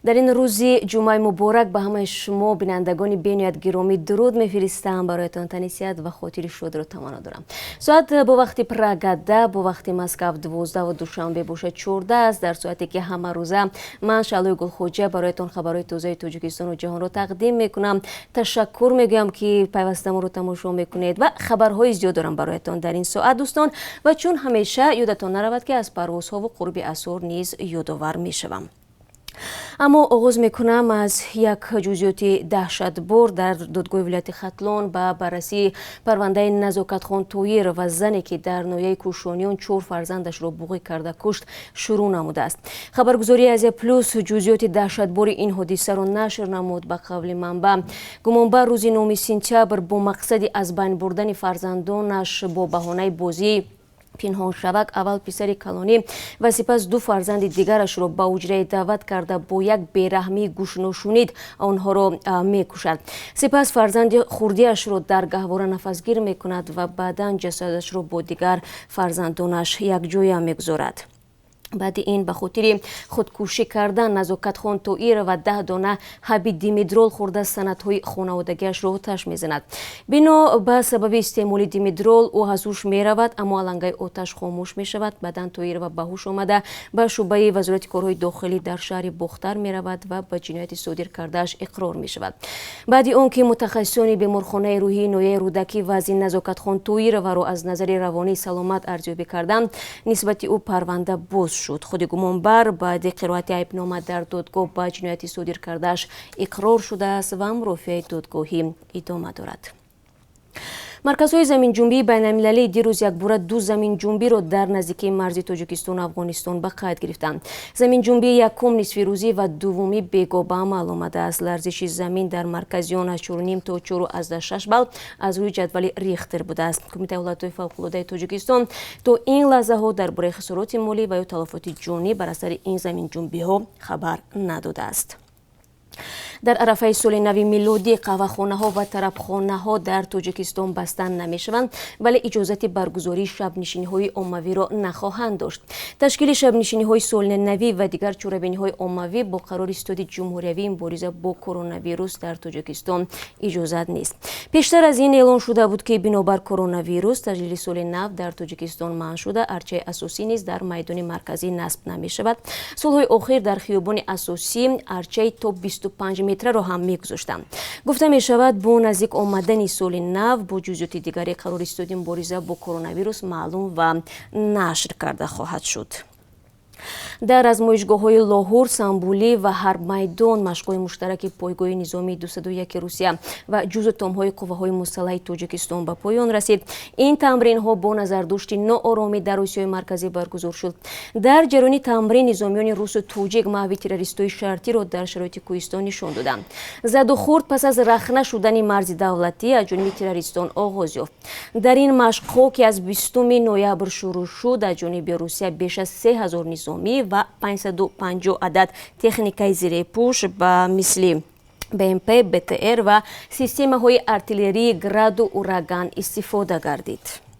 در این روزی جمعه مبارک به همه شما بینندگان بینیت گرامی درود میفرستم. برایتان تنیسیت و خاطر شاد را تمنا دارم. ساعت با وقتی پراگاده با وقتی مسکو 12 و دوشنبه باشه 14 است. در ساعتی که همه روزه من شعله گلخوجه برایتان خبرهای تازه تاجیکستان و جهان را تقدیم میکنم. تشکر میگم که پیوسته ما رو تماشا میکنید و خبرهای زیاد دارم برایتان در این ساعت دوستان. و چون همیشه یادتان نرود که از پروازها و قرب عصر نیز یادآور میشوم. اما آغاز میکنم از یک جزئیات دهشتبار در دادگاه ولایت ختلان به بررسی پرونده نزاکت خان تویر و زنی که در ناحیه کوشانیان 4 فرزندش را بوقی کرده کشت شروع نموده است. خبرگزاری آزیا پلوس جزئیات دهشتبار این حادثه را نشر نمود. به قول منبع گمانبر روز 9 سپتامبر با مقصد از بین بردن فرزندانش با بهانه بازی پنهان شود اول پسر کلانی و سپس 2 فرزند دیگرش را به حجره دعوت کرده با یک بیرحمی گوش نشونید آنها را میکشد. سپس فرزند خردیش را در گهواره نفسگیر میکند و بعدا جسدش را با دیگر فرزندانش یک جای میگذارد. بعد این به خاطر خودکشی کردن نزاکت خان تویر و 10 دانه حب دیمیدرول خورده سندهای خانوادگیش را آتش میزند. بنا به سبب استعمال دیمیدرول او از هوش میرود اما علنگه آتش خاموش میشود. بعدا تویر و به هوش آمده به شعبه وزارت کارهای داخلی در شهر بختر میرود و به جنایت صادر کردهش اقرار میشود. بعد اون که متخصصان بیمارخانه روحی نویه رودکی و از این نزاکت خان تویر و را از نظر روانی سلامت ارزیابی کردند نسبت او پرونده باز شد. خود گمانبر بعد قرائت عیبنامه در دادگاه با جنایت صادر کردهش اقرار شده است و مرافع دادگاهی ادامه دارد. مرکزهای زمین جنبی بین المللی دیروز یک باره 2 زمین جنبی را در نزدیکی مرز تاجیکستان و افغانستان به قید گرفتند. زمین جنبی یکم نصف روزی و دومی بیگاه به عمل آمده است. لرزش زمین در مرکز آن از 4.5 تا 4.6 بال از روی جدول ریختر بوده است. کمیته حالتهای فوق‌العاده تاجیکستان تا این لحظه ها درباره خسارات مالی و یا تلفات جانی بر اثر این زمین جنبی ها خبر نداده است. در عرفه سال نو میلادی قهوه‌خانه ها و طربخانه ها در تاجیکستان بستن نمی شوند ولی اجازت برگزاری شب نشینی های عمومی را نخواهند داشت. تشکیل شب نشینی های سال نوی و دیگر چهاربینی های عمومی با قرار استاد جمهوری مبارزه با کرونا ویروس در تاجیکستان اجازت نیست. پیشتر از این اعلان شده بود که بنابر کرونا ویروس تجلیل سال نو در تاجیکستان منع شده. ارچه اساسی نیز در میدان مرکزی نصب نمی شود. سالهای اخیر در خیابان اساسی ارچه تا 25 متر را هم میگذاشتند. گفته می شود با نزدیک آمدن سال نو با جزئیات دیگری قرار استاد مبارزه با کرونا ویروس معلوم و نشر کرده خواهد شد. در آزمایشگاه‌های لاهور، سامبولی و هر میدان مشق‌های مشترک پایگاه نظامی 201 روسیه و جزء تام‌های قوه‌های مسلح تاجیکستان به پایان رسید. این تمرین‌ها با نظرداشت ناآرامی در روسیه مرکزی برگزار شد. در جریان تمرین نظامیان روس و تاجیک محو تروریست‌های شرطی را در شرایط کوهستان نشان دادند. زد و خورد پس از رخنه شدن مرز دولتی از جانب تروریستان آغاز یافت. در این مشق‌ها که از 20 نوامبر شروع شد از جانب روسیه بیش از 3000 نظامی و 550 عدد تکنیکای زیر پوش به مثل BMP، BTR و سیستم های ارتلری گراد و اوراگان استفاده گردید.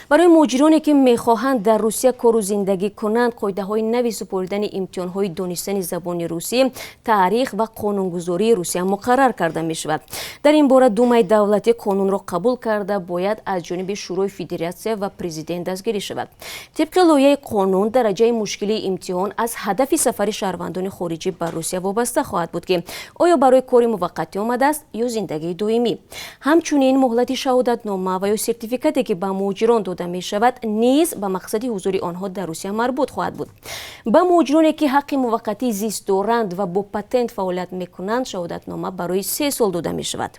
برای مهاجرانی که میخواهند در روسیه کار و زندگی کنند قاعده های نوی سپردن امتحان های دانستن زبان روسی، تاریخ و قانونگذاری روسیه مقرر کرده می شود. در این باره دومای دولتی قانون را قبول کرده باید از جانب شورای فدراسیون و پرزیدنت دستگیری شود. طبق لایحه قانون درجه مشکلی امتحان از هدف سفر شهروندان خارجی بر روسیه وابسته خواهد بود که آیا برای کار موقتی آمده است یا زندگی دائمی. همچنین مهلت شهادتنامه و یا سرتیفیکاتی که به مهاجران می شود نیز به مقصد حضور آنها در روسیه مربوط خواهد بود. به مهاجرانی که حق موقتی زیست دارند و با پتنت فعالیت میکنند شهادتنامه برای 3 سال داده می شود.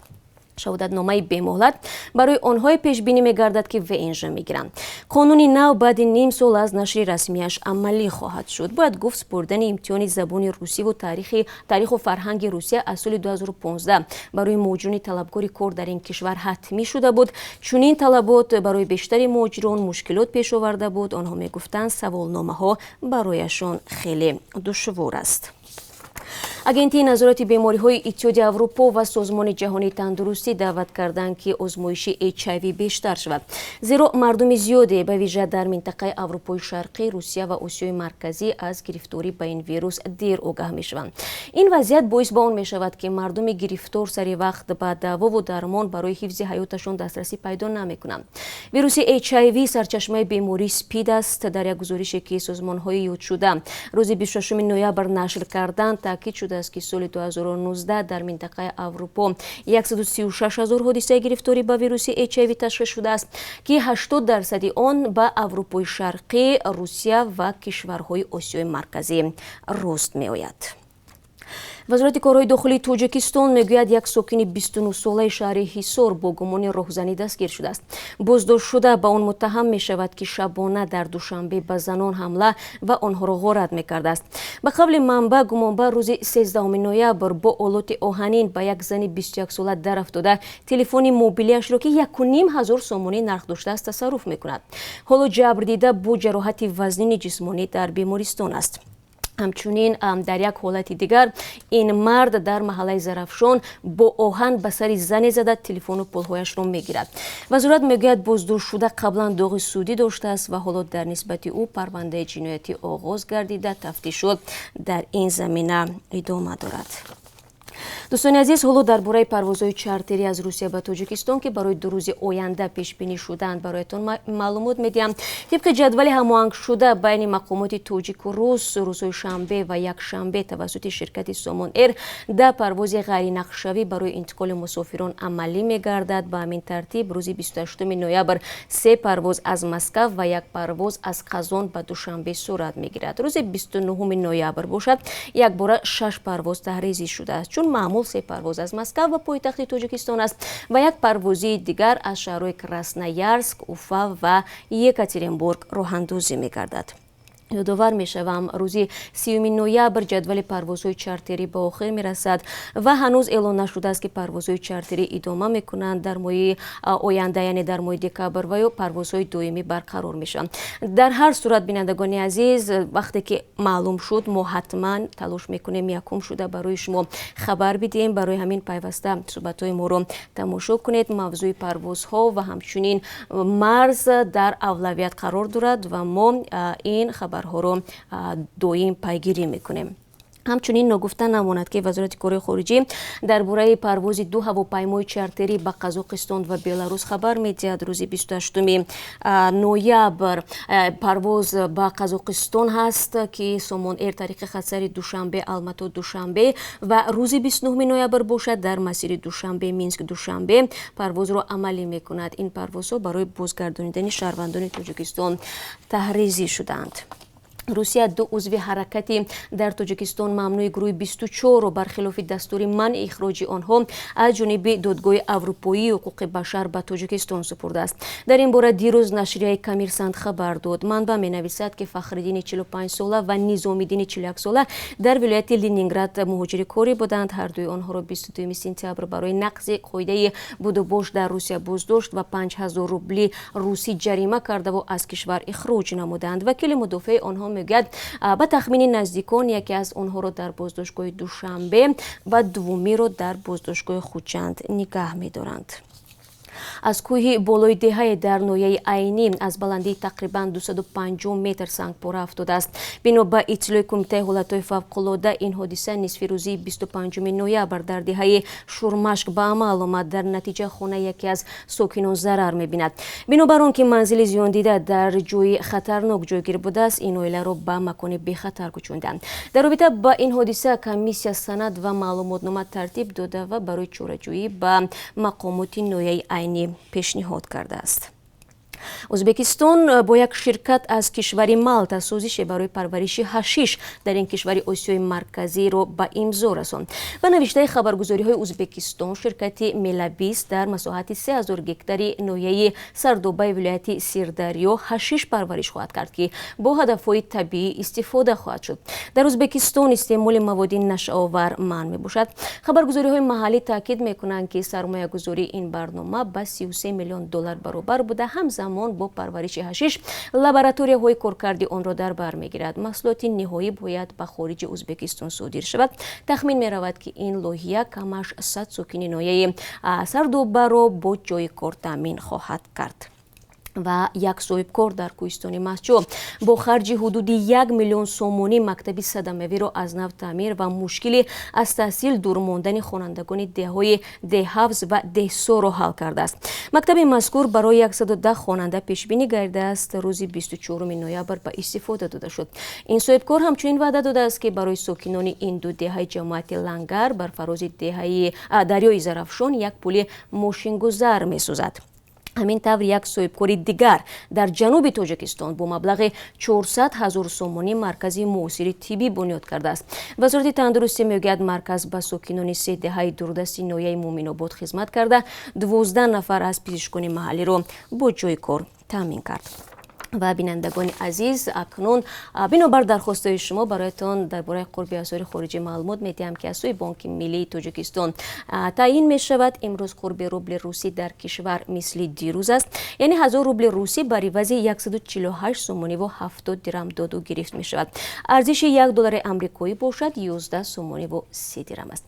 شهادتنامه به مهلت برای آنهای پیش بینی می‌گردد که وینژه می‌گیرند. قانونی نو بعد نیم سال از نشر رسمیش عملی خواهد شد. باید گفت سپردن امتحان زبان روسی و تاریخ و فرهنگ روسیه از سال 2015 برای مهاجران طلبکار کار در این کشور حتمی شده بود. چون این طلبات برای بیشتر مهاجران مشکلات پیش آورده بود. آنها میگفتند سوالنامه‌ها برایشان خیلی دشوار است. агентии назорати бемориҳои иттиҳоди аврупо ва созмони ҷаҳонии тандурустӣ даъват карданд ки озмоиши HIV бештар шавад, зеро мардуми зиёде ба вижа дар минтақаи Аврупои шарқӣ, Русия ва Осиёи марказӣ аз гирифторӣ ба ин вирус дер огаҳ мешаванд. Ин вазъият боис ба он мешавад ки мардуми гирифтор сари вақт ба давову дармон барои ҳифзи ҳаёташон дастрасӣ пайдо намекунанд. вируси HIV сарчашмаи бемории СПИД аст. дар як гузорише ки созмонҳои ёдшуда рӯзи 26 ноябр нашр карданд, таъкид шудааст ки соли 2019 дар минтақаи Аврупо 136 000 ҳодисаи гирифторӣ ба вируси HIV ташхис шудааст, ки 80% он ба Аврупои шарқӣ, Русия ва кишварҳои Осиёи марказӣ рост меояд. вазорати корҳои дохилии Тоҷикистон мегӯяд як сокини 29 солаи шаҳри Ҳисор бо гумони роҳзанӣ дастгир шудааст. Боздоштшуда ба он муттаҳам мешавад ки шабона дар душанбе ба занон ҳамла ва онҳоро ғорат мекардааст. ба қавли манбаъ, гумонбар рӯзи 13 ноябр бо олоти оҳанин ба як зани 21 сола дарафтода телефони мобилиашро ки 1500 сомонӣ нарх доштааст тасарруф мекунад. ҳоло ҷабрдида бо ҷароҳати вазнини ҷисмонӣ дар бемористон аст. ҳамчунин дар як ҳолати дигар ин мард дар маҳаллаи Зарафшон бо оҳан ба сари зане зада телефону пулҳояшро мегирад. вазорат мегӯяд боздоштшуда қаблан доғи судӣ доштааст ва ҳоло дар нисбати ӯ парвандаи ҷиноятӣ оғоз гардида тафтишот дар ин замина идома дорад. дӯстони азиз, ҳоло дар бораи парвозҳои чартерӣ аз Русия ба Тоҷикистон ки барои 2 рӯзи оянда пешбинӣ шуданд бароятон маълумот медиҳам. тибқи ҷадвали ҳамоҳангшуда байни мақомоти тоҷику рус, рӯзҳои шанбе ва якшанбе тавассути ширкати Somon Air да парвози ғайринақшавӣ барои интиқоли мусофирон амалӣ мегардад. ба ҳамин тартиб рӯзи 28 ноябр 3 парвоз аз Москав ва 1 парвоз аз Қазон ба Душанбе сурат мегирад. рӯзи 29 ноябр бошад якбора 6 парвоз таҳризӣ шудааст. чун маъмул 3 парвоз аз Москав ва пойтахти Тоҷикистон аст ва 1 парвози дигар аз шаҳрҳои Красноярск, Уфа ва Екатеринбург роҳандозӣ мегардад. ёдовар мешавам рӯзи 30 ноябр ҷадвали парвозҳои чартерӣ ба охир мерасад ва ҳанӯз эълон нашудааст ки парвозҳои чартерӣ идома мекунанд дар моҳи оянда, яъне дар моҳи декабр ва ё парвозҳои доимӣ барқарор мешаванд. дар ҳар сурат, бинандагони азиз, вақте ки маълум шуд, мо ҳатман талош мекунем якум шуда барои шумо хабар бидиҳем. барои ҳамин пайваста суҳбатҳои моро тамошо кунед. мавзӯи парвозҳо ва ҳамчунин марз дар авлавият қарор дорад ва мо ин хабарҳоро доим пайгирӣ мекунем. ҳамчунин ногуфта намонад ки вазорати корҳои хориҷӣ дар бораи парвози 2 ҳавопаймои чартерӣ ба Қазоқистон ва Беларус хабар медиҳад. рӯзи 28 ноябр парвоз ба Қазоқистон ҳаст ки Somon Air тариқи хатсари Душанбе Алмато Душанбе ва рӯзи 29 ноябр бошад дар масири Душанбе Минск Душанбе парвозро амалӣ мекунад. ин парвозҳо барои бозгардонидани шаҳрвандони Тоҷикистон таҳризӣ шуданд. русия 2 узви ҳаракати дар Тоҷикистон мамнӯи гурӯҳи 24-ро бархилофи дастури манъи ихроҷи онҳо аз ҷониби додгоҳи Аврупоии ҳуқуқи башар ба Тоҷикистон супурдааст. дар ин бора дирӯз нашрияи Коммерсант хабар дод. манбаъ менависад ки Фахриддини 45 сола ва Низомиддини 41 сола дар вилояти Ленинград муҳоҷири корӣ буданд. ҳардуи онҳоро 22 сентябр барои нақзи қоидаи будубош дар Русия боздошт ва 5000 рубли русӣ ҷарима кардаву аз кишвар ихроҷ намуданд. вакили мудофиаи онҳо мегӯяд ба тахмини наздикон яке аз онҳоро дар боздоштгоҳи Душанбе ва дуввумиро дар боздоштгоҳи Хучанд нигоҳ медоранд. аз кӯҳи болои деҳае дар ноҳияи Айнӣ аз баландии тақрибан 250 метр сангпора афтодааст. бино ба иттилои Кумитаи ҳолатҳои фавқулода ин ҳодиса нисфи рӯзи 25 ноябр дар деҳаи Шурмашк ба амал омад. дар натиҷа хона яке аз сокинон зарар мебинад. бинобар он ки манзили зиёндида дар ҷои хатарнок ҷойгир будааст, ин оиларо ба макони бехатар кӯчонданд. дар робита ба ин ҳодиса комиссия санад ва маълумотнома тартиб дода ва барои чораҷӯӣ ба мақомоти ноҳияи Айнӣ пешниҳод кардааст. Ӯзбекистон бо як ширкат аз кишвари Малта созише барои парвариши ҳашиш дар ин кишвари Осиёи марказиро ба имзо расонд. ба навиштаи хабаргузориҳои Ӯзбекистон, ширкати Мелабис дар масоҳати 3000 гектари ноҳияи Сардобаи вилояти Сирдарё ҳашиш парвариш хоҳад кард ки бо ҳадафҳои табиӣ истифода хоҳад шуд. дар Ӯзбекистон истеъмоли маводи нашъовар манъ мебошад. хабаргузориҳои маҳаллӣ таъкид мекунанд ки сармоягузории ин барнома ба $33 млн баробар буда, ҳамзамон زمان با پرورش حشیش لابراتوری‌های کارکردی آن را در بر می‌گیرد. محصولات نهایی باید به خارج ازبکستان صادر شود. تخمین می‌رود که این لایحه کمش 100 ساکن ناحیه سردوبه را با جای کار تامین خواهد کرد. و یک صاحبکار در کوهستان مسجو با خرج حدود 1 میلیون سومانی مکتب صدمه‌ای را از نو تعمیر و مشکلی از تحصیل دور ماندن خوانندگان دههای ده‌حفظ و دهسو را حل کرده است. مکتب مذکور برای 110 خواننده پیش بینی گردیده است. روز 24 نوامبر به استفاده داده شد. این صاحبکار همچنین وعده داده است که برای ساکنان این دو دهه جماعت لنگر بر فراز دهه دریای زرافشان یک پل ماشین‌گذر می‌سازد. همین طور یک صاحبکار دیگر در جنوب تاجیکستان با مبلغ 400,000 سومانی مرکز معاصر طبی بنیاد کرده است. وزارت تندرستی میگوید مرکز به ساکنان 3 دهه دوردست ناحیه مومن آباد خدمت کرده 12 نفر از پزشکان محلی را با جای کار تامین کرد. و بینندگان عزیز، اکنون بنابر درخواست شما برایتان درباره قرب اسعار خارجی معلومات میدیم که از سوی بانک ملی تاجیکستان تعیین می شود. امروز قرب روبل روسی در کشور مثل دیروز است، یعنی 1000 روبل روسی بر عوض 148 سومانی و 70 درم دادو گرفت می شود. ارزش $1 آمریکایی باشد 11 سومانی و 30 درم است.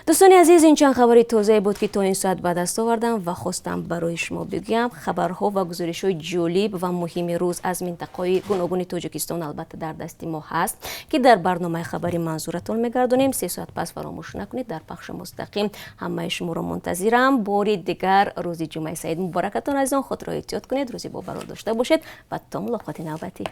دوستان عزیز، این چند خبری تازه بود که تا این ساعت به دست آوردم و خواستم برای شما بگویم. خبرها و گزارش‌های جالب و مهم روز از منطقه‌های گوناگون تاجیکستان البته در دست ما هست که در برنامه خبری منظورتون می‌گردونیم. 3 ساعت پس فراموش نکنید در پخش مستقیم همه شما رو منتظرم. باری دیگر روز جمعه سعید مبارکتون عزیزان. خود را احتیاط کنید، روزی با برار داشته باشید و تا ملاقات نوبتی.